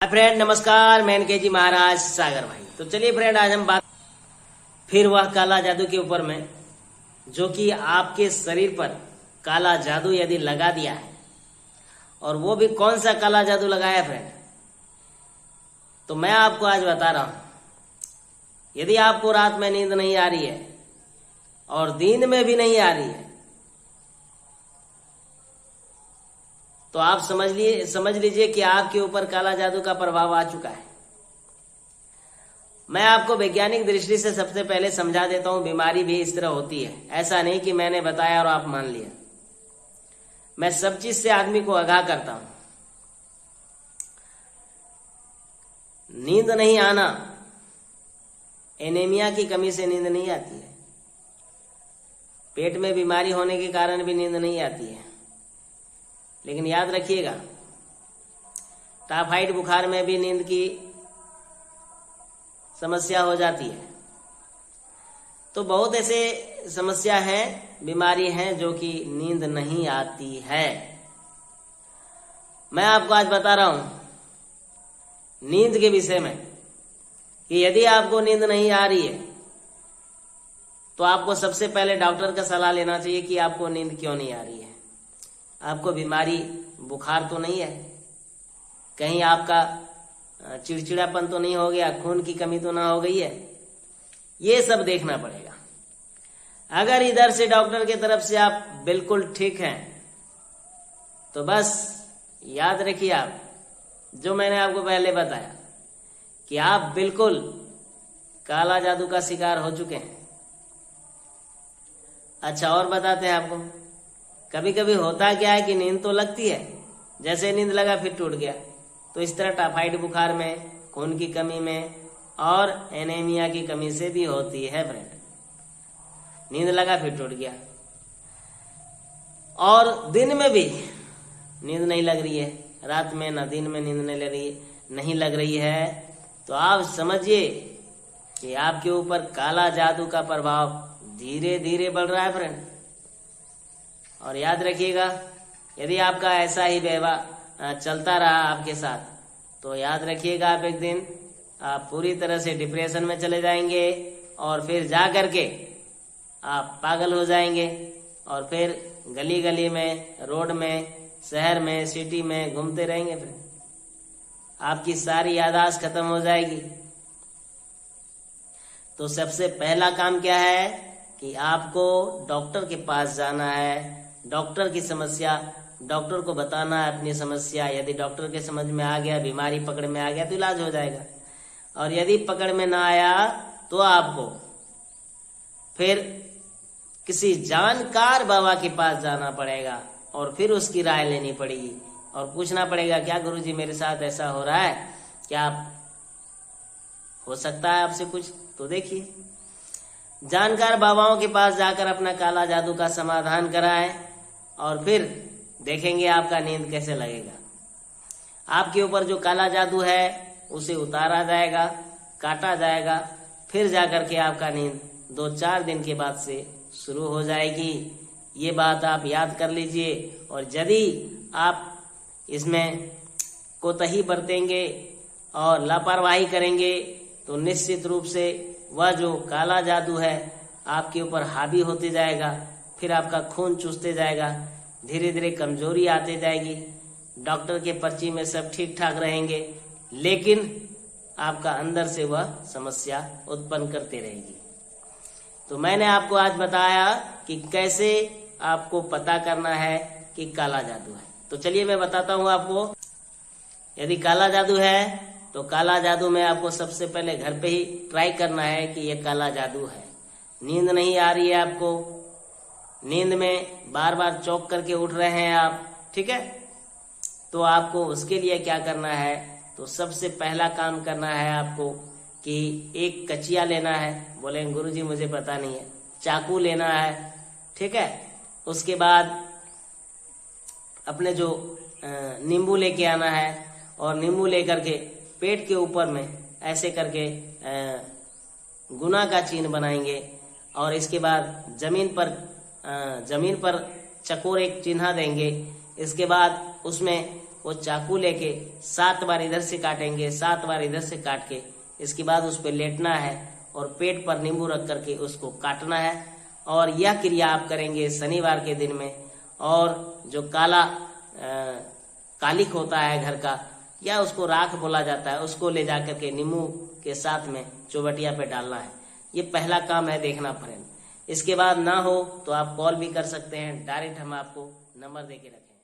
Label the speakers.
Speaker 1: Hi friend, नमस्कार। मैं KG महाराज सागर भाई। तो चलिए फ्रेंड, आज हम बात फिर वह काला जादू के ऊपर में, जो कि आपके शरीर पर काला जादू यदि लगा दिया है, और वो भी कौन सा काला जादू लगाया फ्रेंड, तो मैं आपको आज बता रहा हूं। यदि आपको रात में नींद नहीं आ रही है और दिन में भी नहीं आ रही है, तो आप समझ लीजिए कि आपके ऊपर काला जादू का प्रभाव आ चुका है। मैं आपको वैज्ञानिक दृष्टि से सबसे पहले समझा देता हूं, बीमारी भी इस तरह होती है। ऐसा नहीं कि मैंने बताया और आप मान लिया। मैं सब चीज से आदमी को आगाह करता हूं। नींद नहीं आना, एनीमिया की कमी से नींद नहीं आती है। पेट में बीमारी होने के कारण भी नींद नहीं आती है। लेकिन याद रखिएगा, टाइफाइड बुखार में भी नींद की समस्या हो जाती है। तो बहुत ऐसे समस्या हैं, बीमारी हैं जो कि नींद नहीं आती है। मैं आपको आज बता रहा हूं नींद के विषय में कि यदि आपको नींद नहीं आ रही है तो आपको सबसे पहले डॉक्टर का सलाह लेना चाहिए कि आपको नींद क्यों नहीं आ रही है। आपको बीमारी बुखार तो नहीं है, कहीं आपका चिड़चिड़ापन तो नहीं हो गया, खून की कमी तो ना हो गई है, ये सब देखना पड़ेगा। अगर इधर से डॉक्टर की तरफ से आप बिल्कुल ठीक हैं तो बस याद रखिए, आप जो मैंने आपको पहले बताया कि आप बिल्कुल काला जादू का शिकार हो चुके हैं। अच्छा, और बताते हैं आपको, कभी कभी होता क्या है कि नींद तो लगती है, जैसे नींद लगा फिर टूट गया। तो इस तरह टाइफाइड बुखार में, खून की कमी में और एनीमिया की कमी से भी होती है फ्रेंड। नींद लगा फिर टूट गया। और दिन में भी नींद नहीं लग रही है, रात में ना दिन में नींद नहीं लग रही है, तो आप समझिए कि आपके ऊपर काला जादू का प्रभाव धीरे धीरे बढ़ रहा है फ्रेंड। और याद रखिएगा, यदि आपका ऐसा ही व्यवहार चलता रहा आपके साथ, तो याद रखिएगा आप एक दिन आप पूरी तरह से डिप्रेशन में चले जाएंगे और फिर जा करके आप पागल हो जाएंगे और फिर गली गली में, रोड में, शहर में, सिटी में घूमते रहेंगे। फिर आपकी सारी याददाश्त खत्म हो जाएगी। तो सबसे पहला काम क्या है कि आपको डॉक्टर के पास जाना है। डॉक्टर की समस्या, डॉक्टर को बताना है अपनी समस्या। यदि डॉक्टर के समझ में आ गया, बीमारी पकड़ में आ गया, तो इलाज हो जाएगा। और यदि पकड़ में ना आया तो आपको फिर किसी जानकार बाबा के पास जाना पड़ेगा और फिर उसकी राय लेनी पड़ेगी और पूछना पड़ेगा, क्या गुरुजी मेरे साथ ऐसा हो रहा है, क्या हो सकता है आपसे कुछ? तो देखिए, जानकार बाबाओं के पास जाकर अपना काला जादू का समाधान कराएं और फिर देखेंगे आपका नींद कैसे लगेगा। आपके ऊपर जो काला जादू है उसे उतारा जाएगा, काटा जाएगा, फिर जाकर के आपका नींद 2-4 दिन के बाद से शुरू हो जाएगी। ये बात आप याद कर लीजिए। और यदि आप इसमें कोताही बरतेंगे और लापरवाही करेंगे तो निश्चित रूप से वह जो काला जादू है आपके ऊपर हावी होते जाएगा। फिर आपका खून चूसते जाएगा, धीरे धीरे कमजोरी आते जाएगी। डॉक्टर के पर्ची में सब ठीक ठाक रहेंगे, लेकिन आपका अंदर से वह समस्या उत्पन्न करते रहेगी। तो मैंने आपको आज बताया कि कैसे आपको पता करना है कि काला जादू है। तो चलिए मैं बताता हूँ आपको। यदि काला जादू है तो काला जादू में आपको सबसे पहले घर पे ही ट्राई करना है कि ये काला जादू है। नींद नहीं आ रही है आपको, नींद में बार बार चौंक करके उठ रहे हैं आप, ठीक है, तो आपको उसके लिए क्या करना है, तो सबसे पहला काम करना है आपको कि एक कचिया लेना है। बोले गुरुजी मुझे पता नहीं है, चाकू लेना है, ठीक है। उसके बाद अपने जो नींबू लेके आना है और नींबू लेकर के पेट के ऊपर में ऐसे करके गुना का चिन्ह बनाएंगे और इसके बाद जमीन पर चकोर एक चिन्ह देंगे। इसके बाद उसमें वो चाकू लेके 7 बार इधर से काटेंगे, 7 बार इधर से काट के इसके बाद उस पर लेटना है और पेट पर नींबू रख करके उसको काटना है। और यह क्रिया आप करेंगे शनिवार के दिन में। और जो कालिक होता है घर का, या उसको राख बोला जाता है, उसको ले जाकर के नींबू के साथ में चौबटिया पे डालना है। ये पहला काम है, देखना फ्रेंड। इसके बाद ना हो तो आप कॉल भी कर सकते हैं, डायरेक्ट हम आपको नंबर दे के रखें।